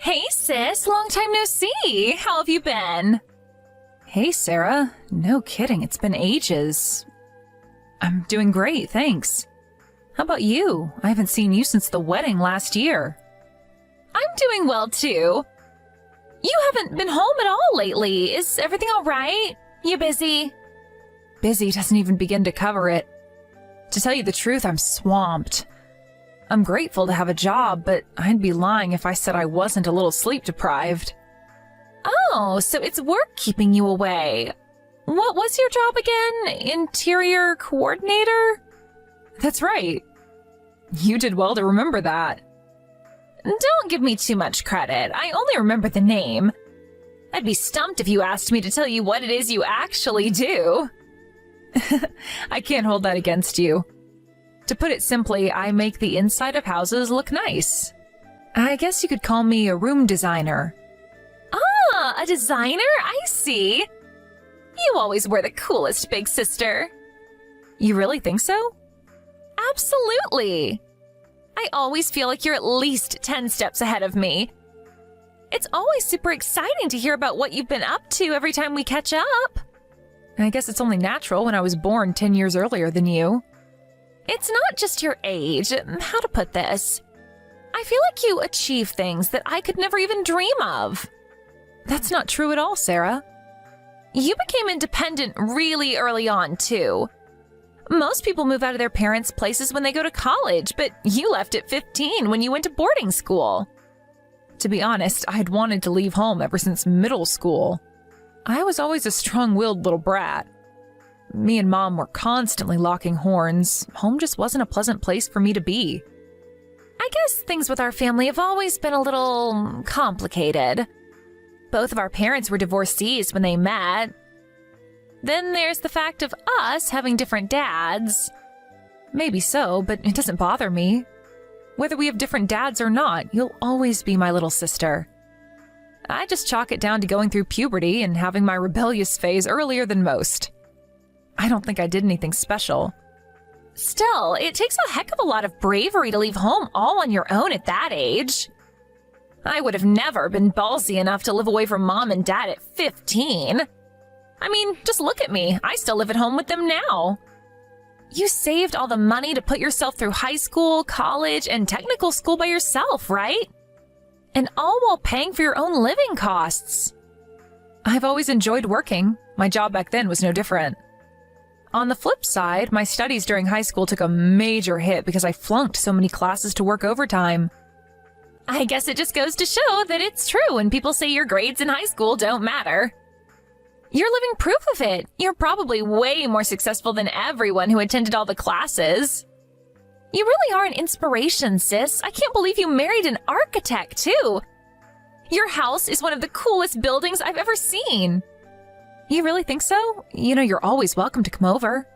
Hey sis, long time no see. How have you been? Hey Sarah, no kidding, it's been ages. I'm doing great, thanks. How about you? I haven't seen you since the wedding last year. I'm doing well too. You haven't been home at all lately. Is everything all right? You busy? Busy doesn't even begin to cover it. To tell you the truth, I'm swamped. I'm grateful to have a job, but I'd be lying if I said I wasn't a little sleep deprived. Oh, so it's work keeping you away. What was your job again? Interior coordinator? That's right. You did well to remember that. Don't give me too much credit. I only remember the name. I'd be stumped if you asked me to tell you what it is you actually do. I can't hold that against you. To put it simply, I make the inside of houses look nice. I guess you could call me a room designer. Ah, a designer? I see. You always were the coolest, big sister. You really think so? Absolutely. I always feel like you're at least 10 steps ahead of me. It's always super exciting to hear about what you've been up to every time we catch up. I guess it's only natural when I was born 10 years earlier than you. It's not just your age. How to put this? I feel like you achieve things that I could never even dream of. That's not true at all, Sarah. You became independent really early on, too. Most people move out of their parents' places when they go to college, but you left at 15 when you went to boarding school. To be honest, I'd wanted to leave home ever since middle school. I was always a strong-willed little brat. Me and Mom were constantly locking horns. Home just wasn't a pleasant place for me to be. I guess things with our family have always been a little complicated. Both of our parents were divorcees when they met. Then there's the fact of us having different dads. Maybe so, but it doesn't bother me. Whether we have different dads or not, you'll always be my little sister. I just chalk it down to going through puberty and having my rebellious phase earlier than most. I don't think I did anything special. Still, it takes a heck of a lot of bravery to leave home all on your own at that age. I would have never been ballsy enough to live away from Mom and Dad at 15. I mean, just look at me. I still live at home with them now. You saved all the money to put yourself through high school, college, and technical school by yourself, right? And all while paying for your own living costs. I've always enjoyed working. My job back then was no different. On the flip side, my studies during high school took a major hit because I flunked so many classes to work overtime. I guess it just goes to show that it's true when people say your grades in high school don't matter. You're living proof of it. You're probably way more successful than everyone who attended all the classes. You really are an inspiration, sis. I can't believe you married an architect, too. Your house is one of the coolest buildings I've ever seen. You really think so? You know, you're always welcome to come over.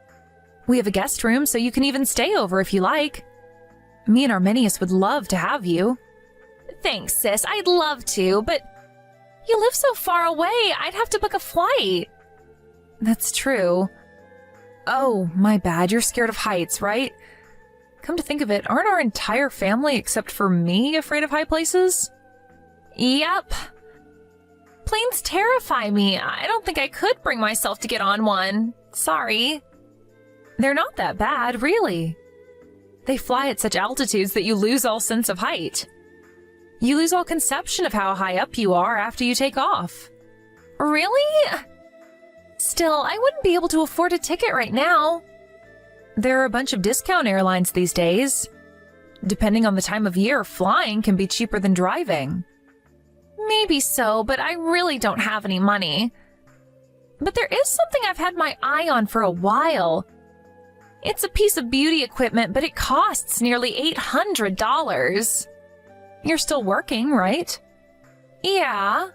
We have a guest room, so you can even stay over if you like. Me and Arminius would love to have you. Thanks, sis. I'd love to, but you live so far away, I'd have to book a flight. That's true. Oh, my bad. You're scared of heights, right? Come to think of it, aren't our entire family, except for me, afraid of high places? Yep. Planes terrify me. I don't think I could bring myself to get on one. Sorry. They're not that bad, really. They fly at such altitudes that you lose all sense of height. You lose all conception of how high up you are after you take off. Really? Still, I wouldn't be able to afford a ticket right now. There are a bunch of discount airlines these days. Depending on the time of year, flying can be cheaper than driving. Maybe so, but I really don't have any money. But there is something I've had my eye on for a while. It's a piece of beauty equipment, but it costs nearly $800. You're still working, right? Yeah.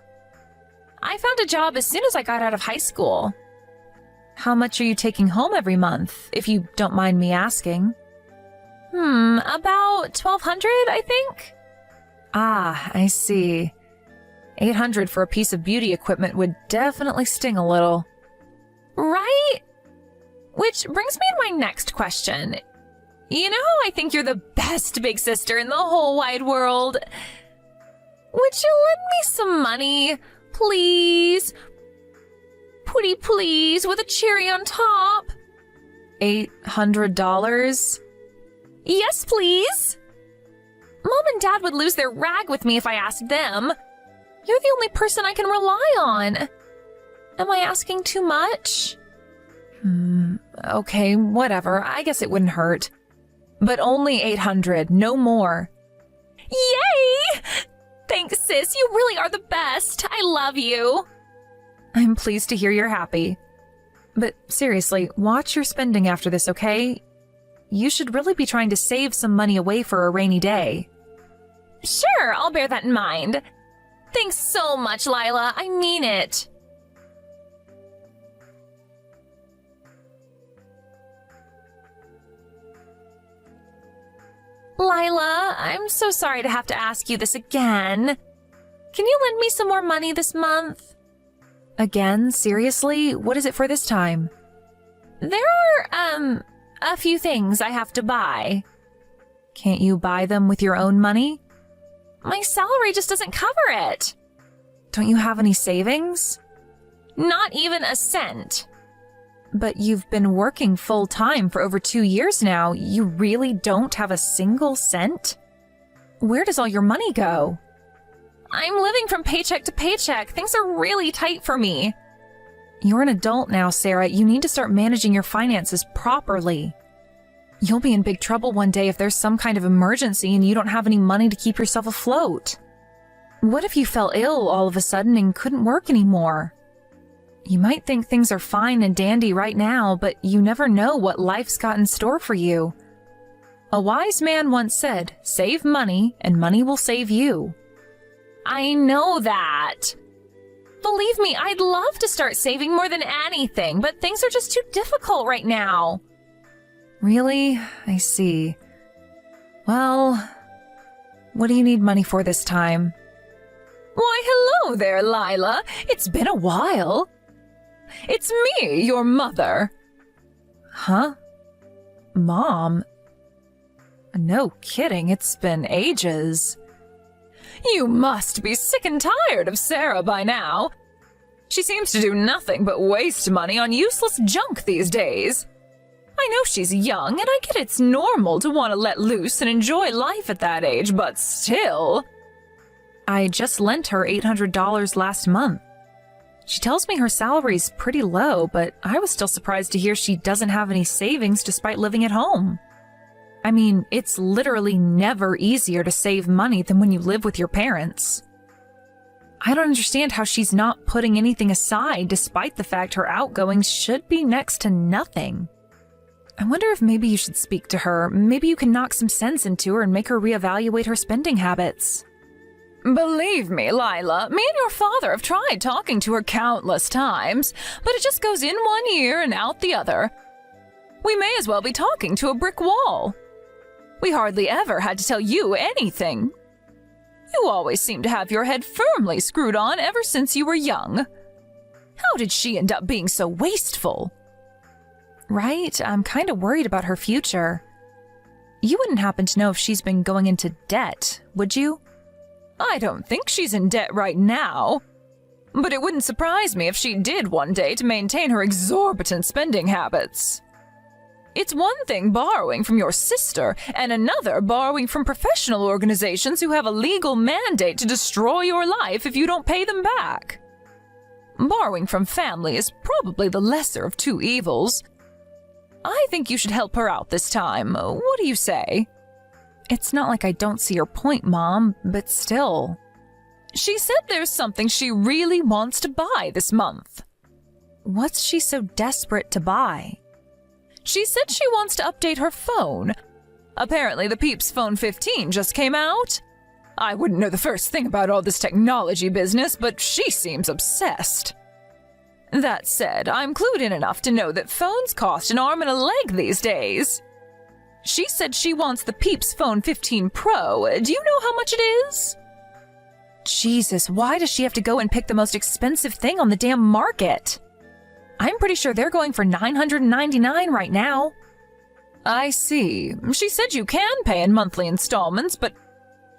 I found a job as soon as I got out of high school. How much are you taking home every month, if you don't mind me asking? About $1,200, I think. Ah, I see. $800 for a piece of beauty equipment would definitely sting a little. Right? Which brings me to my next question. You know how I think you're the best big sister in the whole wide world? Would you lend me some money? Please? Pretty please, with a cherry on top. $800? Yes, please. Mom and Dad would lose their rag with me if I asked them. You're the only person I can rely on. Am I asking too much? Okay, whatever. I guess it wouldn't hurt. But only 800, no more. Yay! Thanks, sis. You really are the best. I love you. I'm pleased to hear you're happy. But seriously, watch your spending after this, okay? You should really be trying to save some money away for a rainy day. Sure, I'll bear that in mind. Thanks so much, Lila. I mean it. Lila, I'm so sorry to have to ask you this again. Can you lend me some more money this month? Again? Seriously? What is it for this time? There are, a few things I have to buy. Can't you buy them with your own money? My salary just doesn't cover it. Don't you have any savings? Not even a cent. But you've been working full-time for over 2 years now. You really don't have a single cent? Where does all your money go? I'm living from paycheck to paycheck. Things are really tight for me. You're an adult now, Sarah. You need to start managing your finances properly. You'll be in big trouble one day if there's some kind of emergency and you don't have any money to keep yourself afloat. What if you fell ill all of a sudden and couldn't work anymore? You might think things are fine and dandy right now, but you never know what life's got in store for you. A wise man once said, "Save money, and money will save you." I know that. Believe me, I'd love to start saving more than anything, but things are just too difficult right now. Really? I see. Well, what do you need money for this time? Why, hello there, Lila. It's been a while. It's me, your mother. Huh? Mom? No kidding, it's been ages. You must be sick and tired of Sarah by now. She seems to do nothing but waste money on useless junk these days. I know she's young, and I get it's normal to want to let loose and enjoy life at that age, but still. I just lent her $800 last month. She tells me her salary's pretty low, but I was still surprised to hear she doesn't have any savings despite living at home. I mean, it's literally never easier to save money than when you live with your parents. I don't understand how she's not putting anything aside despite the fact her outgoings should be next to nothing. I wonder if maybe you should speak to her. Maybe you can knock some sense into her and make her reevaluate her spending habits. Believe me, Lila, me and your father have tried talking to her countless times, but it just goes in one ear and out the other. We may as well be talking to a brick wall. We hardly ever had to tell you anything. You always seem to have your head firmly screwed on ever since you were young. How did she end up being so wasteful? Right? I'm kind of worried about her future. You wouldn't happen to know if she's been going into debt, would you? I don't think she's in debt right now. But it wouldn't surprise me if she did one day to maintain her exorbitant spending habits. It's one thing borrowing from your sister, and another borrowing from professional organizations who have a legal mandate to destroy your life if you don't pay them back. Borrowing from family is probably the lesser of two evils. I think you should help her out this time. What do you say? It's not like I don't see your point, Mom, but still. She said there's something she really wants to buy this month. What's she so desperate to buy? She said she wants to update her phone. Apparently the Peeps Phone 15 just came out. I wouldn't know the first thing about all this technology business, but she seems obsessed. That said, I'm clued in enough to know that phones cost an arm and a leg these days. She said she wants the Peeps Phone 15 Pro. Do you know how much it is? Jesus, why does she have to go and pick the most expensive thing on the damn market? I'm pretty sure they're going for $999 right now. I see. She said you can pay in monthly installments, but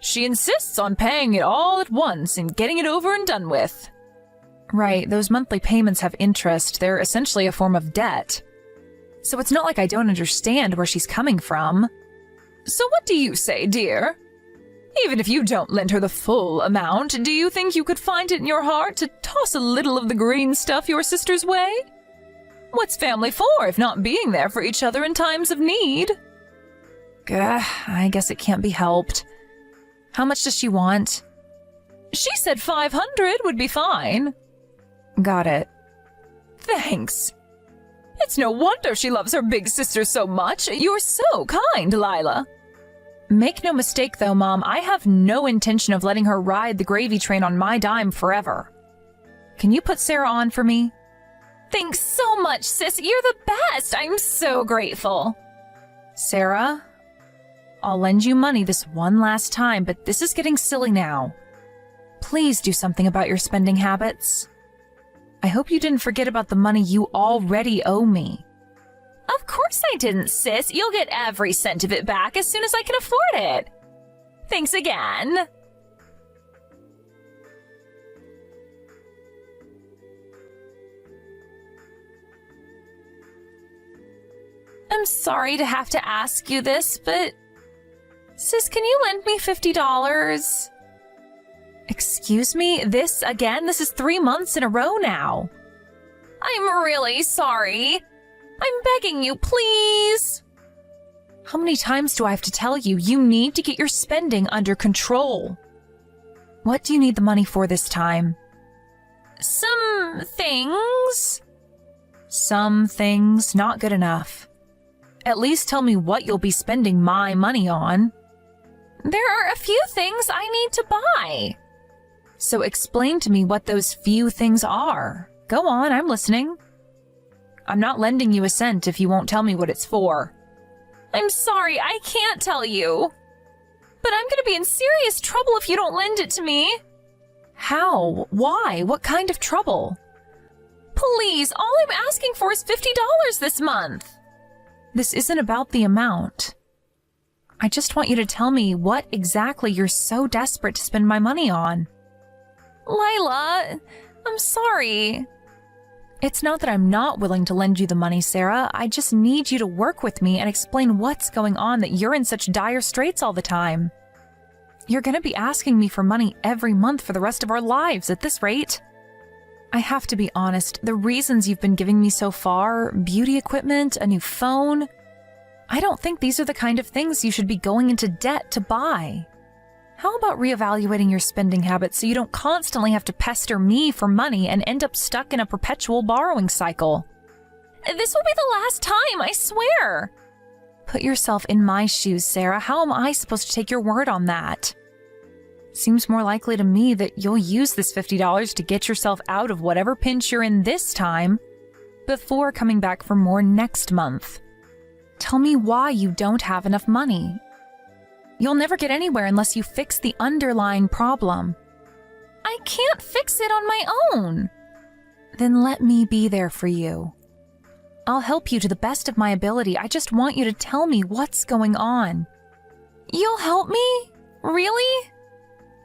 She insists on paying it all at once and getting it over and done with. Right, those monthly payments have interest. They're essentially a form of debt. So it's not like I don't understand where she's coming from. So what do you say, dear? Even if you don't lend her the full amount, do you think you could find it in your heart to toss a little of the green stuff your sister's way? What's family for if not being there for each other in times of need? Gah, I guess it can't be helped. How much does she want? She said 500 would be fine. Got it. Thanks. It's no wonder she loves her big sister so much. You're so kind, Lila. Make no mistake, though, Mom, I have no intention of letting her ride the gravy train on my dime forever. Can you put Sarah on for me? Thanks so much, sis. You're the best. I'm so grateful. Sarah, I'll lend you money this one last time, but this is getting silly now. Please do something about your spending habits. I hope you didn't forget about the money you already owe me. Of course I didn't, sis. You'll get every cent of it back as soon as I can afford it. Thanks again. I'm sorry to have to ask you this, but... Sis, can you lend me $50? Excuse me? This again? This is 3 months in a row now. I'm really sorry. I'm begging you, please. How many times do I have to tell you? You need to get your spending under control. What do you need the money for this time? Some things. Some things, not good enough. At least tell me what you'll be spending my money on. There are a few things I need to buy. So explain to me what those few things are. Go on, I'm listening. I'm not lending you a cent if you won't tell me what it's for. I'm sorry, I can't tell you. But I'm gonna be in serious trouble if you don't lend it to me. How? Why? What kind of trouble? Please, all I'm asking for is $50 this month. This isn't about the amount. I just want you to tell me what exactly you're so desperate to spend my money on. Lila, I'm sorry. It's not that I'm not willing to lend you the money, Sarah. I just need you to work with me and explain what's going on that you're in such dire straits all the time. You're going to be asking me for money every month for the rest of our lives at this rate. I have to be honest, the reasons you've been giving me so far, beauty equipment, a new phone, I don't think these are the kind of things you should be going into debt to buy. How about reevaluating your spending habits so you don't constantly have to pester me for money and end up stuck in a perpetual borrowing cycle? This will be the last time, I swear. Put yourself in my shoes, Sarah. How am I supposed to take your word on that? Seems more likely to me that you'll use this $50 to get yourself out of whatever pinch you're in this time before coming back for more next month. Tell me why you don't have enough money. You'll never get anywhere unless you fix the underlying problem. I can't fix it on my own. Then let me be there for you. I'll help you to the best of my ability. I just want you to tell me what's going on. You'll help me? Really?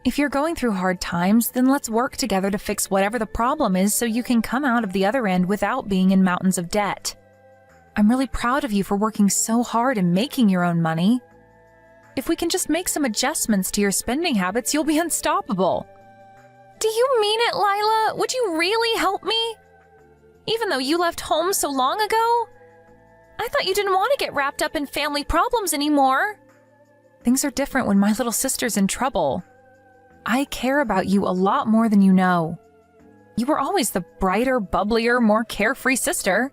If you're going through hard times, then let's work together to fix whatever the problem is so you can come out of the other end without being in mountains of debt. I'm really proud of you for working so hard and making your own money. If we can just make some adjustments to your spending habits, you'll be unstoppable. Do you mean it, Lila? Would you really help me? Even though you left home so long ago? I thought you didn't want to get wrapped up in family problems anymore. Things are different when my little sister's in trouble. I care about you a lot more than you know. You were always the brighter, bubblier, more carefree sister.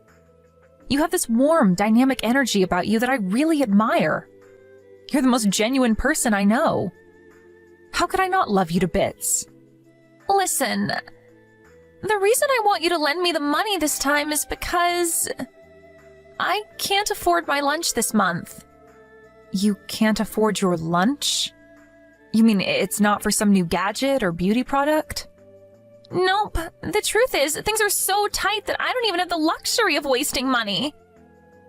You have this warm, dynamic energy about you that I really admire. You're the most genuine person I know. How could I not love you to bits? Listen, the reason I want you to lend me the money this time is because I can't afford my lunch this month. You can't afford your lunch? You mean it's not for some new gadget or beauty product? Nope. The truth is, things are so tight that I don't even have the luxury of wasting money.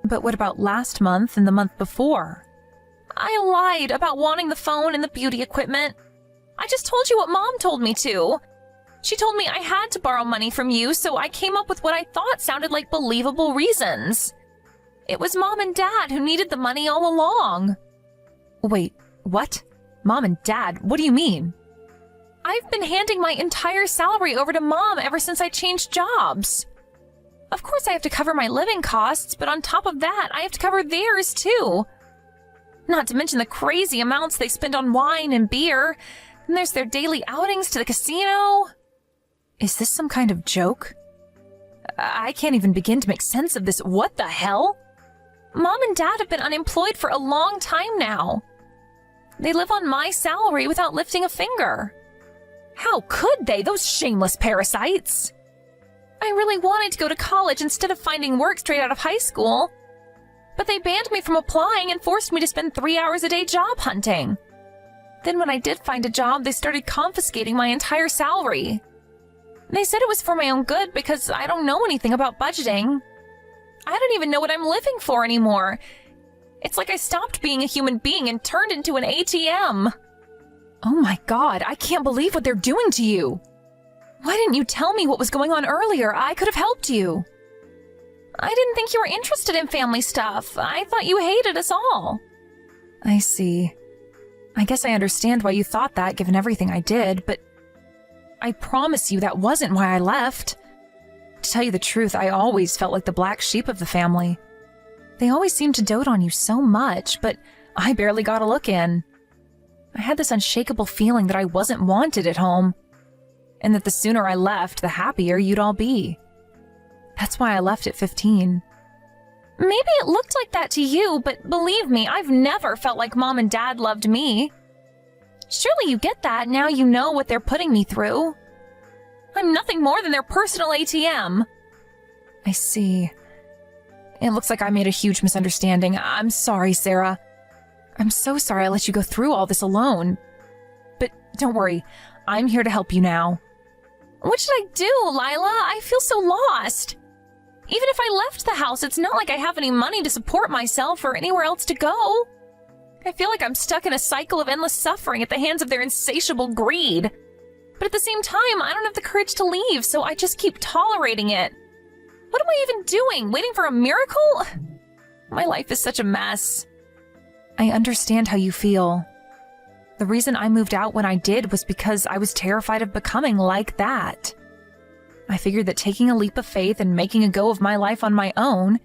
But what about last month and the month before? I lied about wanting the phone and the beauty equipment. I just told you what Mom told me to. She told me I had to borrow money from you, so I came up with what I thought sounded like believable reasons. It was Mom and Dad who needed the money all along. Wait, what? Mom and Dad? What do you mean? I've been handing my entire salary over to Mom ever since I changed jobs. Of course I have to cover my living costs, but on top of that, I have to cover theirs too. Not to mention the crazy amounts they spend on wine and beer. And there's their daily outings to the casino. Is this some kind of joke? I can't even begin to make sense of this. What the hell? Mom and Dad have been unemployed for a long time now. They live on my salary without lifting a finger. How could they, those shameless parasites? I really wanted to go to college instead of finding work straight out of high school. But they banned me from applying and forced me to spend 3 hours a day job hunting. Then when I did find a job, they started confiscating my entire salary. They said it was for my own good because I don't know anything about budgeting. I don't even know what I'm living for anymore. It's like I stopped being a human being and turned into an ATM. Oh my God, I can't believe what they're doing to you. Why didn't you tell me what was going on earlier? I could have helped you. I didn't think you were interested in family stuff. I thought you hated us all. I see. I guess I understand why you thought that, given everything I did, but I promise you that wasn't why I left. To tell you the truth, I always felt like the black sheep of the family. They always seemed to dote on you so much, but I barely got a look in. I had this unshakable feeling that I wasn't wanted at home, and that the sooner I left, the happier you'd all be. That's why I left at 15. Maybe it looked like that to you, but believe me, I've never felt like Mom and Dad loved me. Surely you get that now you know what they're putting me through. I'm nothing more than their personal ATM. I see. It looks like I made a huge misunderstanding. I'm sorry, Sarah. I'm so sorry I let you go through all this alone. But don't worry, I'm here to help you now. What should I do, Lila? I feel so lost. Even if I left the house, it's not like I have any money to support myself or anywhere else to go. I feel like I'm stuck in a cycle of endless suffering at the hands of their insatiable greed. But at the same time, I don't have the courage to leave, so I just keep tolerating it. What am I even doing? Waiting for a miracle? My life is such a mess. I understand how you feel. The reason I moved out when I did was because I was terrified of becoming like that. I figured that taking a leap of faith and making a go of my life on my own,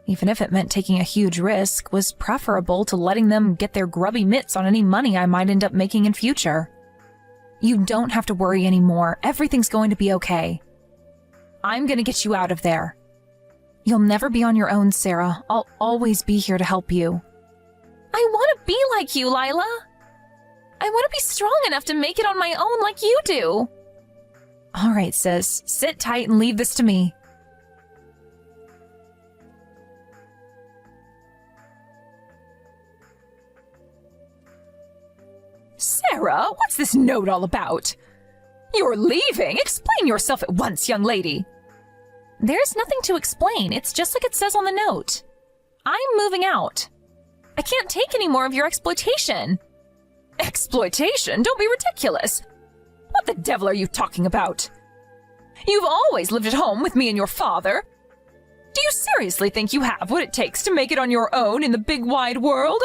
even if it meant taking a huge risk, was preferable to letting them get their grubby mitts on any money I might end up making in future. You don't have to worry anymore. Everything's going to be okay. I'm going to get you out of there. You'll never be on your own, Sarah. I'll always be here to help you. I want to be like you, Lila. I want to be strong enough to make it on my own like you do. All right, sis. Sit tight and leave this to me. Sarah, what's this note all about? You're leaving. Explain yourself at once, young lady. There's nothing to explain. It's just like it says on the note. I'm moving out. I can't take any more of your exploitation. Exploitation? Don't be ridiculous. What the devil are you talking about? You've always lived at home with me and your father. Do you seriously think you have what it takes to make it on your own in the big wide world?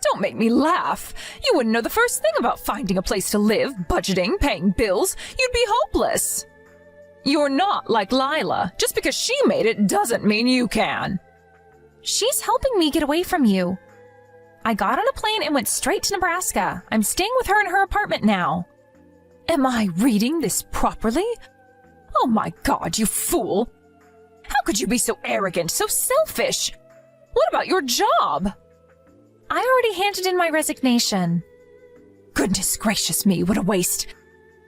Don't make me laugh. You wouldn't know the first thing about finding a place to live, budgeting, paying bills. You'd be hopeless. You're not like Lila. Just because she made it doesn't mean you can. She's helping me get away from you. I got on a plane and went straight to Nebraska. I'm staying with her in her apartment now. Am I reading this properly? Oh my God, you fool. How could you be so arrogant, so selfish? What about your job? I already handed in my resignation. Goodness gracious me, what a waste.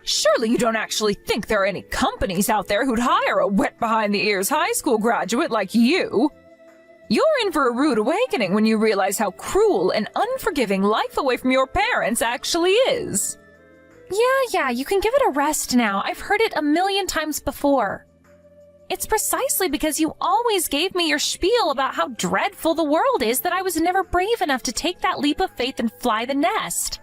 Surely you don't actually think there are any companies out there who'd hire a wet behind-the-ears high school graduate like you? You're in for a rude awakening when you realize how cruel and unforgiving life away from your parents actually is. Yeah, you can give it a rest now. I've heard it a million times before. It's precisely because you always gave me your spiel about how dreadful the world is that I was never brave enough to take that leap of faith and fly the nest.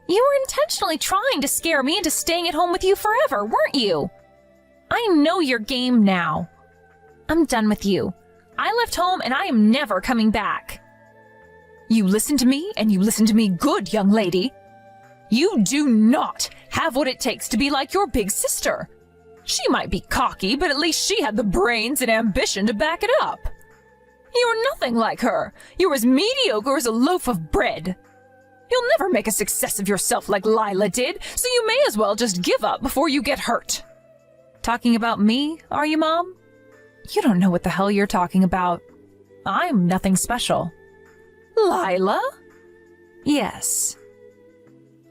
You were intentionally trying to scare me into staying at home with you forever, weren't you? I know your game now. I'm done with you. I left home and I am never coming back. You listen to me, and you listen to me good, young lady. You do not have what it takes to be like your big sister. She might be cocky, but at least she had the brains and ambition to back it up. You're nothing like her. You're as mediocre as a loaf of bread. You'll never make a success of yourself like Lila did, so you may as well just give up before you get hurt. Talking about me, are you, Mom? You don't know what the hell you're talking about. I'm nothing special. Lila? Yes.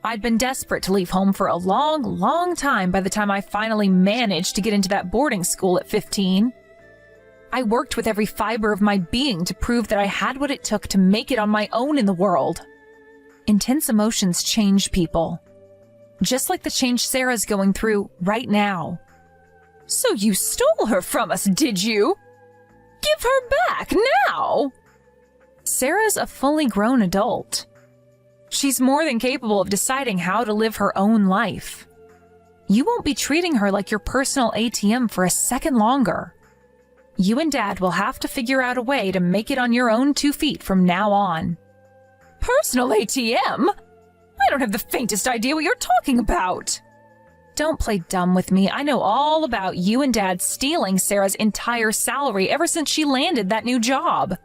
I'd been desperate to leave home for a long, long time by the time I finally managed to get into that boarding school at 15. I worked with every fiber of my being to prove that I had what it took to make it on my own in the world. Intense emotions change people. Just like the change Sarah's going through right now. So you stole her from us, did you? Give her back now! Sarah's a fully grown adult. She's more than capable of deciding how to live her own life. You won't be treating her like your personal ATM for a second longer. You and Dad will have to figure out a way to make it on your own 2 feet from now on. Personal ATM? I don't have the faintest idea what you're talking about. Don't play dumb with me. I know all about you and Dad stealing Sarah's entire salary ever since she landed that new job.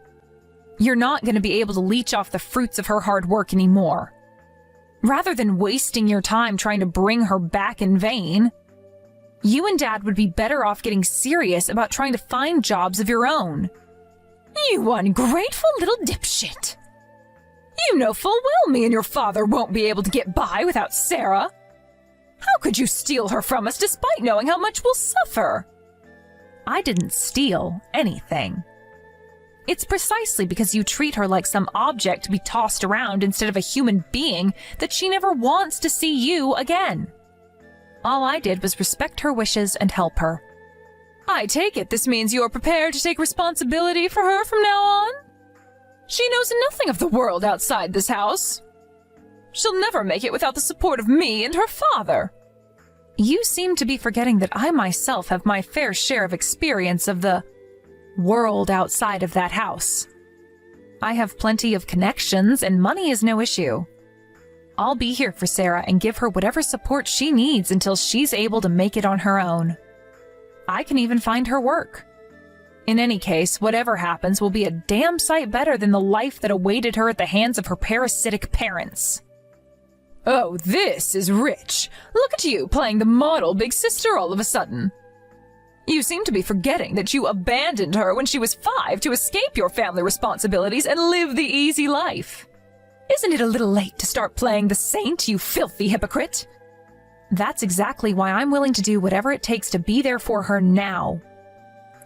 You're not going to be able to leech off the fruits of her hard work anymore. Rather than wasting your time trying to bring her back in vain, you and Dad would be better off getting serious about trying to find jobs of your own. You ungrateful little dipshit. You know full well me and your father won't be able to get by without Sarah. How could you steal her from us despite knowing how much we'll suffer? I didn't steal anything. It's precisely because you treat her like some object to be tossed around instead of a human being that she never wants to see you again. All I did was respect her wishes and help her. I take it this means you are prepared to take responsibility for her from now on? She knows nothing of the world outside this house. She'll never make it without the support of me and her father. You seem to be forgetting that I myself have my fair share of experience of the world outside of that house. I have plenty of connections, and money is no issue. I'll be here for Sarah and give her whatever support she needs until she's able to make it on her own. I can even find her work. In any case, whatever happens will be a damn sight better than the life that awaited her at the hands of her parasitic parents. Oh, this is rich. Look at you playing the model big sister all of a sudden. You seem to be forgetting that you abandoned her when she was 5 to escape your family responsibilities and live the easy life. Isn't it a little late to start playing the saint, you filthy hypocrite? That's exactly why I'm willing to do whatever it takes to be there for her now.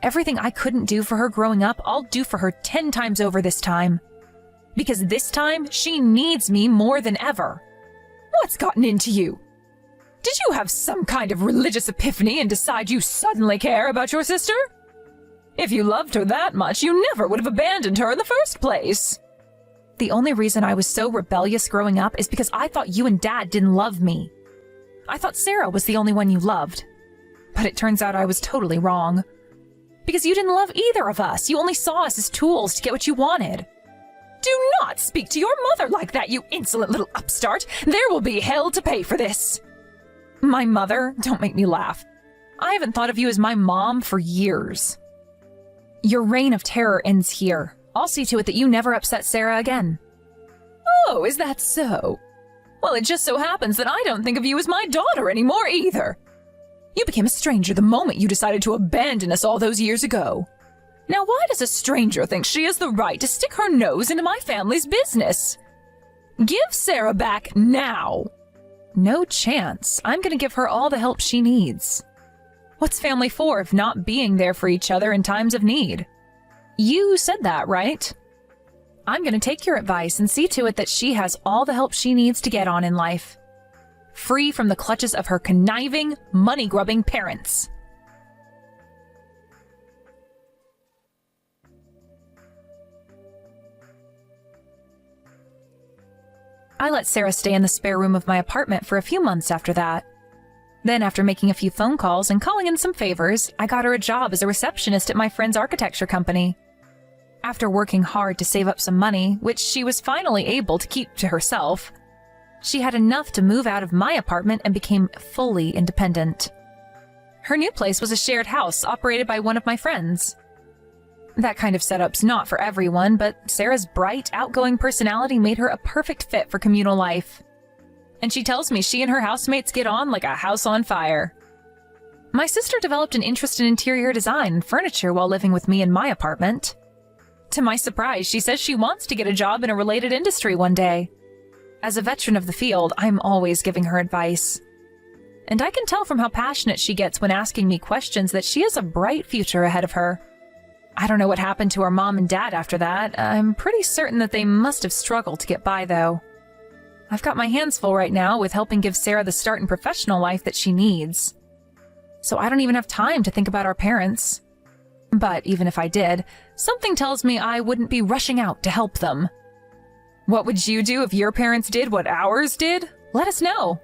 Everything I couldn't do for her growing up, I'll do for her 10 times over this time. Because this time, she needs me more than ever. What's gotten into you? Did you have some kind of religious epiphany and decide you suddenly care about your sister? If you loved her that much, you never would have abandoned her in the first place. The only reason I was so rebellious growing up is because I thought you and Dad didn't love me. I thought Sarah was the only one you loved. But it turns out I was totally wrong. Because you didn't love either of us. You only saw us as tools to get what you wanted. Do not speak to your mother like that, you insolent little upstart. There will be hell to pay for this. My mother? Don't make me laugh. I haven't thought of you as my mom for years. Your reign of terror ends here. I'll see to it that you never upset Sarah again. Oh, is that so? Well, it just so happens that I don't think of you as my daughter anymore either. You became a stranger the moment you decided to abandon us all those years ago. Now, why does a stranger think she has the right to stick her nose into my family's business? Give Sarah back now. No chance. I'm going to give her all the help she needs. What's family for if not being there for each other in times of need? You said that, right? I'm going to take your advice and see to it that she has all the help she needs to get on in life. Free from the clutches of her conniving, money-grubbing parents. I let Sarah stay in the spare room of my apartment for a few months after that. Then, after making a few phone calls and calling in some favors, I got her a job as a receptionist at my friend's architecture company. After working hard to save up some money, which she was finally able to keep to herself, she had enough to move out of my apartment and became fully independent. Her new place was a shared house operated by one of my friends. That kind of setup's not for everyone, but Sarah's bright, outgoing personality made her a perfect fit for communal life. And she tells me she and her housemates get on like a house on fire. My sister developed an interest in interior design and furniture while living with me in my apartment. To my surprise, she says she wants to get a job in a related industry one day. As a veteran of the field, I'm always giving her advice. And I can tell from how passionate she gets when asking me questions that she has a bright future ahead of her. I don't know what happened to her mom and dad after that. I'm pretty certain that they must have struggled to get by, though. I've got my hands full right now with helping give Sarah the start in professional life that she needs. So I don't even have time to think about our parents. But even if I did, something tells me I wouldn't be rushing out to help them. What would you do if your parents did what ours did? Let us know.